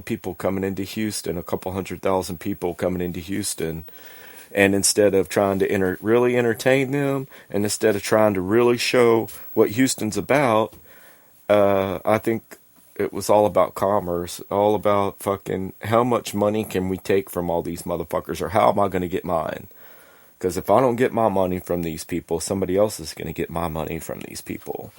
people coming into Houston, a couple 100,000 people coming into Houston. And instead of trying to really entertain them, and instead of trying to really show what Houston's about, I think it was all about commerce, all about fucking how much money can we take from all these motherfuckers, or how am I going to get mine? Because if I don't get my money from these people, somebody else is going to get my money from these people.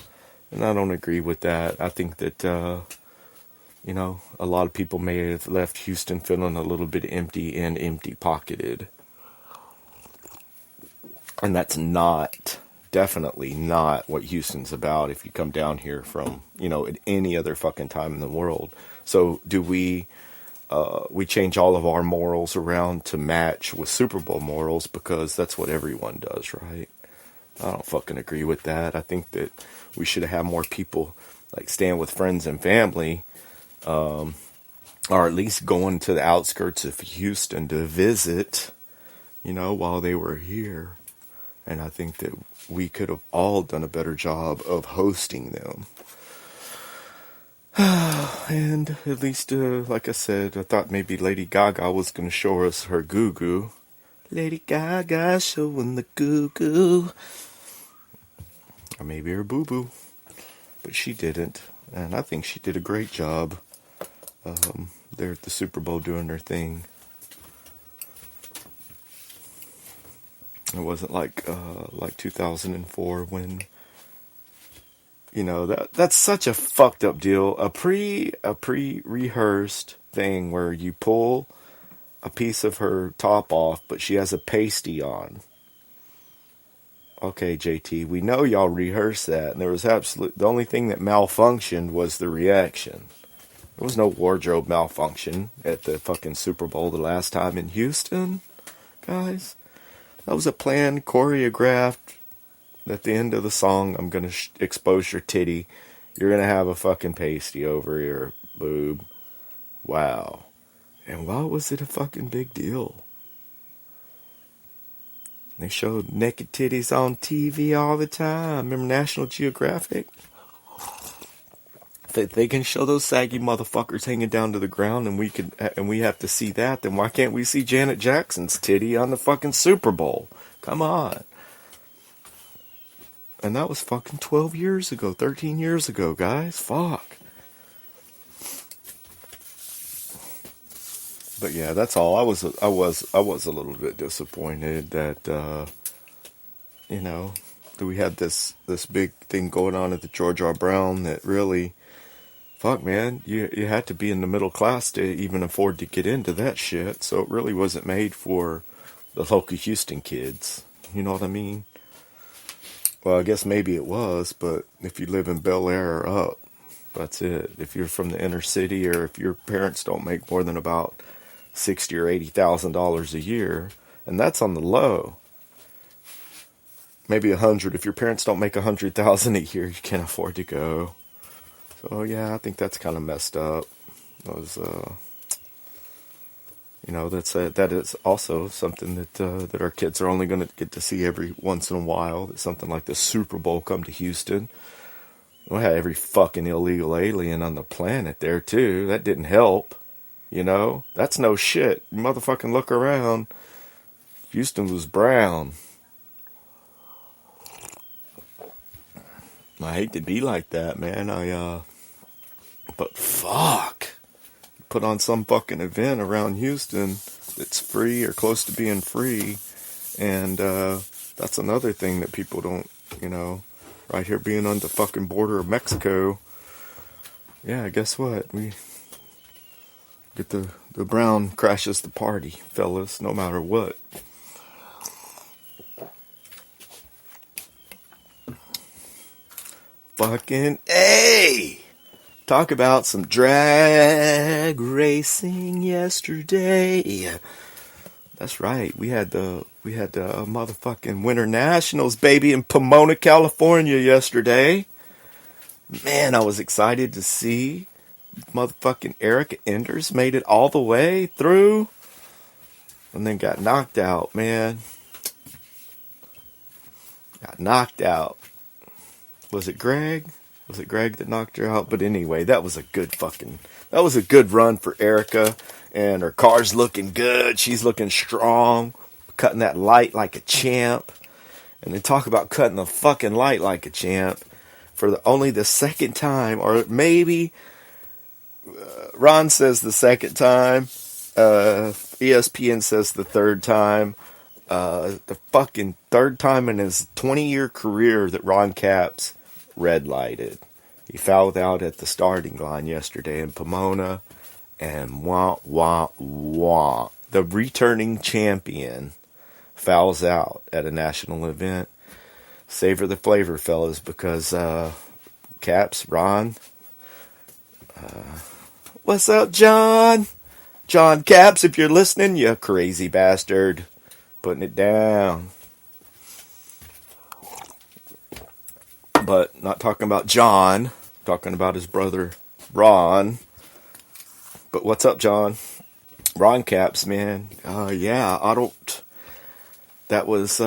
And I don't agree with that. I think that, you know, a lot of people may have left Houston feeling a little bit empty and empty-pocketed. And that's not, definitely not what Houston's about if you come down here from, you know, at any other fucking time in the world. So do we change all of our morals around to match with Super Bowl morals because that's what everyone does, right? I don't fucking agree with that. I think that we should have more people like staying with friends and family, or at least going to the outskirts of Houston to visit, you know, while they were here. And I think that we could have all done a better job of hosting them. And at least, like I said, I thought maybe Lady Gaga was going to show us her goo-goo. Lady Gaga showing the goo-goo. Or maybe her boo-boo. But she didn't. And I think she did a great job. There at the Super Bowl doing their thing. It wasn't like 2004 when, you know, that's such a fucked up deal. A pre-rehearsed thing where you pull a piece of her top off, but she has a pasty on. Okay, JT, we know y'all rehearsed that, and there was the only thing that malfunctioned was the reaction. There was no wardrobe malfunction at the fucking Super Bowl the last time in Houston, guys. That was a planned, choreographed, at the end of the song, I'm going to expose your titty. You're going to have a fucking pasty over your boob. Wow. And why was it a fucking big deal? They showed naked titties on TV all the time. Remember National Geographic? If they can show those saggy motherfuckers hanging down to the ground and we have to see that, then why can't we see Janet Jackson's titty on the fucking Super Bowl? Come on. And that was fucking 12 years ago, 13 years ago, guys. Fuck. But yeah, that's all. I was a little bit disappointed that you know, that we had this big thing going on at the George R. Brown that really, fuck man, you had to be in the middle class to even afford to get into that shit. So it really wasn't made for the local Houston kids. You know what I mean? Well, I guess maybe it was, but if you live in Bel Air or up, that's it. If you're from the inner city, or if your parents don't make more than about $60,000 or $80,000 a year, and that's on the low. Maybe 100. If your parents don't make 100,000 a year, you can't afford to go. So yeah, I think that's kind of messed up. You know, that is also something that our kids are only going to get to see every once in a while. That something like the Super Bowl come to Houston. We had every fucking illegal alien on the planet there too. That didn't help. You know, that's no shit. You motherfucking look around. Houston was brown. I hate to be like that, man. But fuck. Put on some fucking event around Houston that's free or close to being free, and that's another thing that people don't, you know, right here being on the fucking border of Mexico. Yeah, guess what? We get the brown crashes the party, fellas, no matter what. Fucking A! Talk about some drag racing yesterday. That's right. We had the motherfucking Winter Nationals, baby, in Pomona, California yesterday. Man, I was excited to see motherfucking Erica Enders made it all the way through and then got knocked out, man. Got knocked out. Was it Greg? Was it Greg that knocked her out? But anyway, that was a good run for Erica. And her car's looking good. She's looking strong. Cutting that light like a champ. And they talk about cutting the fucking light like a champ. For only the second time. Or maybe Ron says the second time. ESPN says the third time. The fucking third time in his 20-year career that Ron Capps red lighted. He fouled out at the starting line yesterday in Pomona, and the returning champion fouls out at a national event. Savor the flavor, fellas, because Capps, Ron, what's up, John? John Capps, if you're listening, you crazy bastard. Putting it down. But not talking about John. Talking about his brother, Ron. But what's up, John? Ron Capps, man. Yeah, I don't... That was,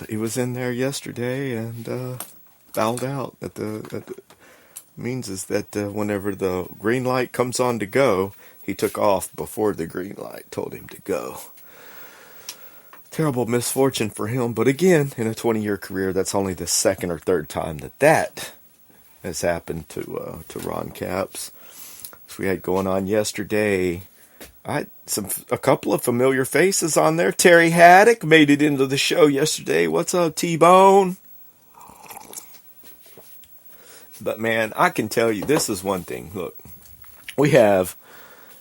he was in there yesterday and fouled out. Means is that whenever the green light comes on to go, he took off before the green light told him to go. Terrible misfortune for him, but again, in a 20-year career, that's only the second or third time that has happened to Ron Capps. So we had going on yesterday. I had a couple of familiar faces on there. Terry Haddock made it into the show yesterday. What's up, T-Bone? But man, I can tell you, this is one thing. Look, we have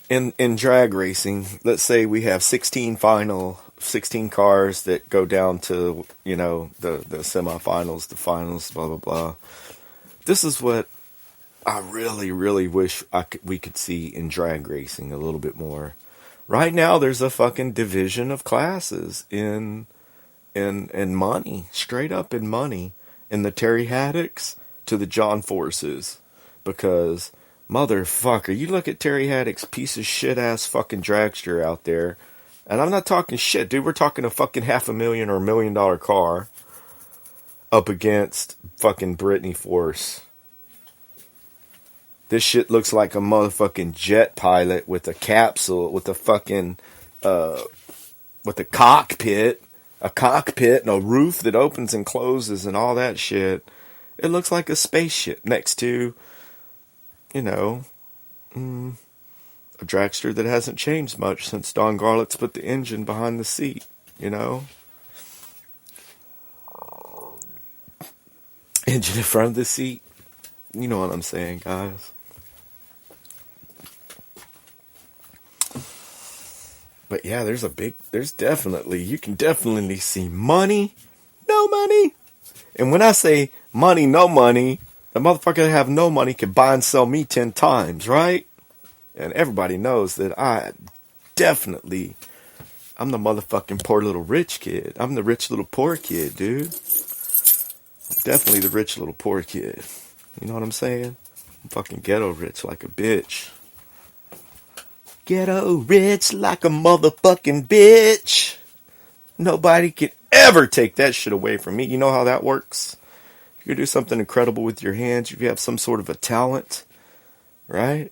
in drag racing, let's say we have 16 cars that go down to, the semifinals, the finals, blah, blah, blah. This is what I really, really wish we could see in drag racing a little bit more. Right now, there's a fucking division of classes in money, straight up in money, in the Terry Haddocks to the John Forces, because motherfucker, you look at Terry Haddock's piece of shit ass fucking dragster out there, and I'm not talking shit, dude. We're talking a fucking $500,000 or $1 million car up against fucking Brittany Force. This shit looks like a motherfucking jet pilot with a capsule, with a fucking, with a cockpit and a roof that opens and closes and all that shit. It looks like a spaceship next to, a dragster that hasn't changed much since Don Garlick's put the engine behind the seat, Engine in front of the seat. You know what I'm saying, guys. But yeah, you can definitely see money, no money. And when I say money, no money, the motherfucker that have no money can buy and sell me 10 times, right? And everybody knows that I'm the motherfucking poor little rich kid. I'm the rich little poor kid, dude. I'm definitely the rich little poor kid. You know what I'm saying? I'm fucking ghetto rich like a bitch. Ghetto rich like a motherfucking bitch. Nobody can ever take that shit away from me. You know how that works? If you do something incredible with your hands, if you have some sort of a talent, right?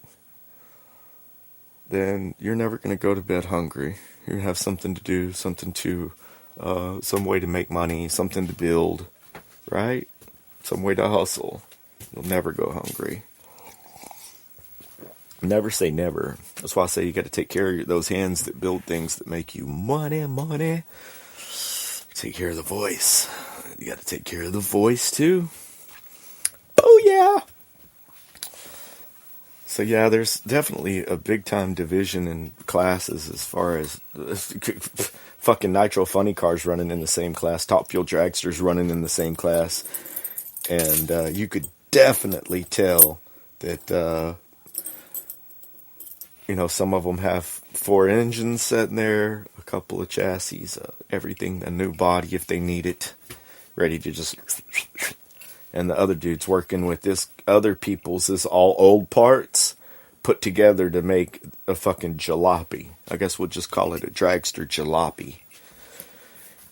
Then you're never going to go to bed hungry. You're going to have something to do, some way to make money, something to build, right? Some way to hustle. You'll never go hungry. Never say never. That's why I say you got to take care of those hands that build things that make you money. Take care of the voice. You got to take care of the voice too. Oh yeah. So yeah, there's definitely a big time division in classes as far as fucking Nitro Funny Cars running in the same class, Top Fuel Dragsters running in the same class, and you could definitely tell that some of them have 4 engines sitting there, a couple of chassis, everything, a new body if they need it, ready to just... And the other dude's working with this all old parts put together to make a fucking jalopy. I guess we'll just call it a dragster jalopy.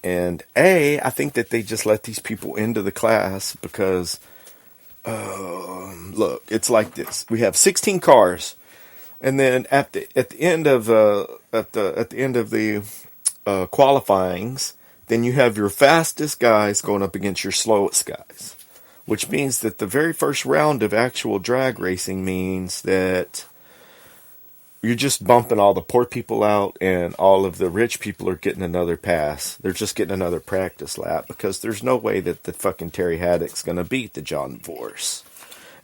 And I think that they just let these people into the class because Look, it's like this. We have 16 cars, and then at the end of the qualifyings, then you have your fastest guys going up against your slowest guys, which means that the very first round of actual drag racing means that you're just bumping all the poor people out, and all of the rich people are getting another pass. They're just getting another practice lap, because there's no way that the fucking Terry Haddock's going to beat the John Force.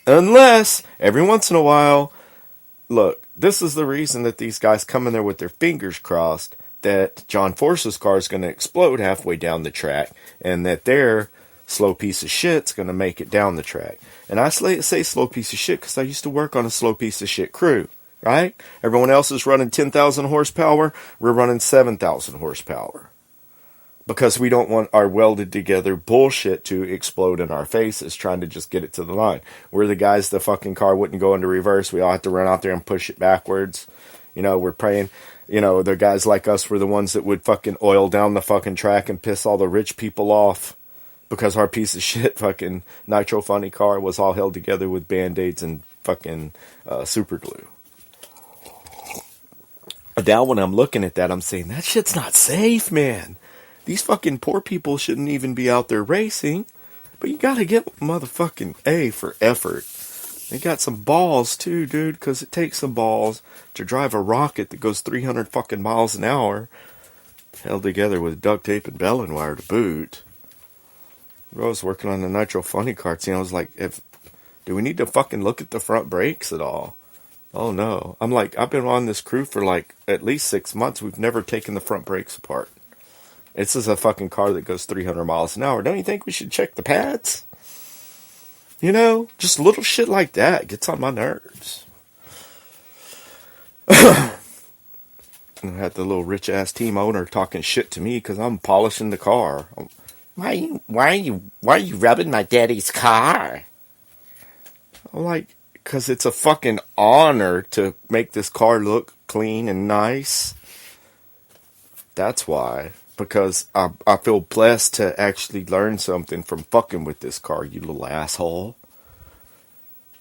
Unless, every once in a while, look, this is the reason that these guys come in there with their fingers crossed that John Force's car is going to explode halfway down the track, and that their slow piece of shit's going to make it down the track. And I say slow piece of shit because I used to work on a slow piece of shit crew. Right? Everyone else is running 10,000 horsepower. We're running 7,000 horsepower. Because we don't want our welded together bullshit to explode in our faces trying to just get it to the line. We're the guys, the fucking car wouldn't go into reverse. We all have to run out there and push it backwards. You know, we're praying. You know, the guys like us were the ones that would fucking oil down the fucking track and piss all the rich people off. Because our piece of shit fucking nitro funny car was all held together with band-aids and fucking super glue. Now when I'm looking at that, I'm saying, that shit's not safe, man. These fucking poor people shouldn't even be out there racing. But you gotta give motherfucking A for effort. They got some balls too, dude, because it takes some balls to drive a rocket that goes 300 fucking miles an hour, held together with duct tape and bellin wire to boot. I was working on the nitro funny carts, and I was like, do we need to fucking look at the front brakes at all? Oh no. I'm like, I've been on this crew for like at least 6 months. We've never taken the front brakes apart. This is a fucking car that goes 300 miles an hour. Don't you think we should check the pads? You know, just little shit like that gets on my nerves. I had the little rich ass team owner talking shit to me because I'm polishing the car. Why are you rubbing my daddy's car? I'm like, because it's a fucking honor to make this car look clean and nice. That's why. Because I feel blessed to actually learn something from fucking with this car, you little asshole.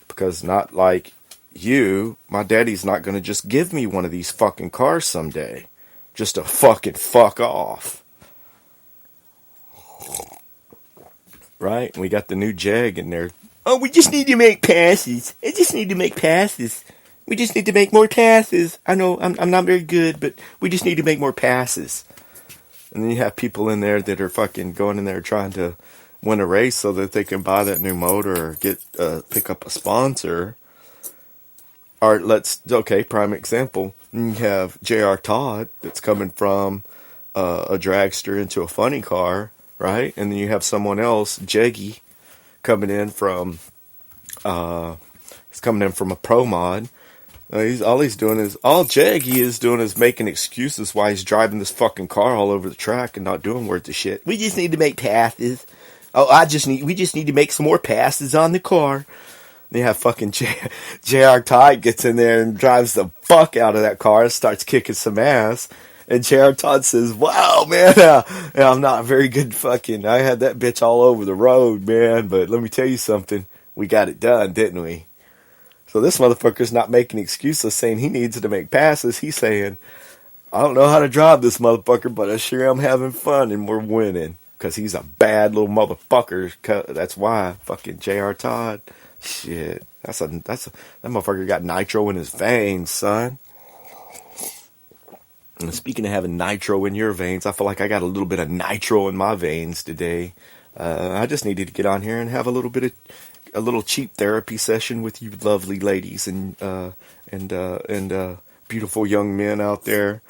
Because not like you, my daddy's not going to just give me one of these fucking cars someday. Just to fucking fuck off. Right? And we got the new Jag in there. Oh, we just need to make passes. I just need to make passes. We just need to make more passes. I know I'm not very good, but we just need to make more passes. And then you have people in there that are fucking going in there trying to win a race so that they can buy that new motor or pick up a sponsor. Or prime example. You have J.R. Todd that's coming from a dragster into a funny car, right? And then you have someone else, Jeggy, coming in from a pro mod. All Jaggy is doing is making excuses why he's driving this fucking car all over the track and not doing worth of shit. We just need to make passes. We just need to make some more passes on the car. They have fucking J.R. Todd gets in there and drives the fuck out of that car and starts kicking some ass. And J.R. Todd says, wow, man, I'm not very good fucking, I had that bitch all over the road, man, but let me tell you something, we got it done, didn't we? So this motherfucker's not making excuses saying he needs to make passes. He's saying, I don't know how to drive this motherfucker, but I sure am having fun and we're winning. Because he's a bad little motherfucker. That's why. Fucking J.R. Todd. Shit. That motherfucker got nitro in his veins, son. And speaking of having nitro in your veins, I feel like I got a little bit of nitro in my veins today. I just needed to get on here and have a little cheap therapy session with you lovely ladies and beautiful young men out there.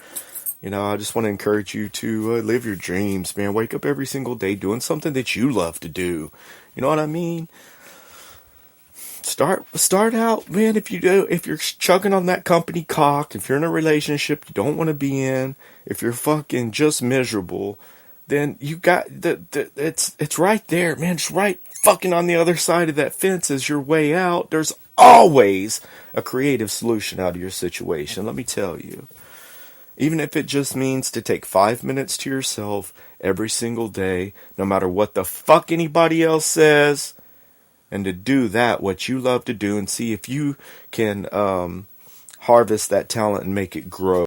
You know, I just want to encourage you to live your dreams, man. Wake up every single day doing something that you love to do. You know what I mean? Start out, man. If you're chugging on that company cock, if you're in a relationship you don't want to be in, if you're fucking just miserable, then you got it's right there, man. It's right fucking on the other side of that fence is your way out. There's always a creative solution out of your situation, let me tell you. Even if it just means to take 5 minutes to yourself every single day, no matter what the fuck anybody else says, and to do that, what you love to do, and see if you can harvest that talent and make it grow.